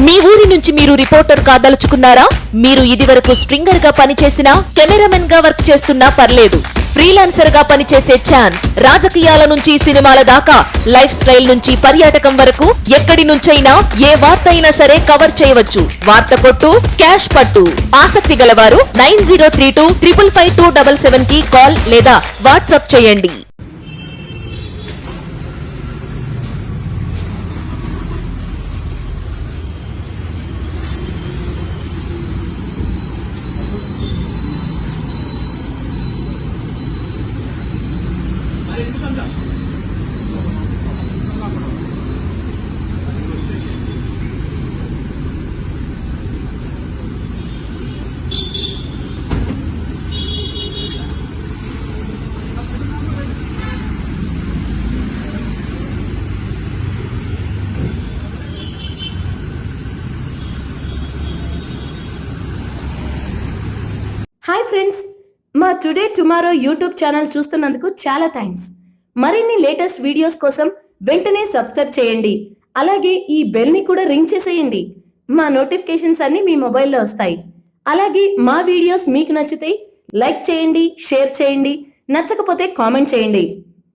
మీ ఊరి నుంచి మీరు రిపోర్టర్ కాదలుచుకున్నారా? మీరు ఇదివరకు స్ట్రింగర్ గా పనిచేసినా, కెమెరామెన్ గా వర్క్ చేస్తున్నా పర్లేదు. ఫ్రీలాన్సర్ గా పనిచేసే ఛాన్స్. రాజకీయాల నుంచి సినిమాల దాకా, లైఫ్ స్టైల్ నుంచి పర్యాటకం వరకు ఎక్కడి నుంచైనా ఏ వార్త అయినా సరే కవర్ చేయవచ్చు. వార్త కొట్టు, క్యాష్ పట్టు. ఆసక్తి గలవారు 9032 555 కి కాల్ లేదా వాట్సాప్ చేయండి. హాయ్ ఫ్రెండ్స్, మా టుడే టుమారో యూట్యూబ్ ఛానల్ చూస్తున్నందుకు చాలా థ్యాంక్స్. మరిన్ని లేటెస్ట్ వీడియోస్ కోసం వెంటనే సబ్స్క్రైబ్ చేయండి. అలాగే ఈ బెల్ ని కూడా రింగ్ చేసేయండి. మా నోటిఫికేషన్స్ అన్ని మీ మొబైల్లో వస్తాయి. అలాగే మా వీడియోస్ మీకు నచ్చితే లైక్ చేయండి, షేర్ చేయండి, నచ్చకపోతే కామెంట్ చేయండి.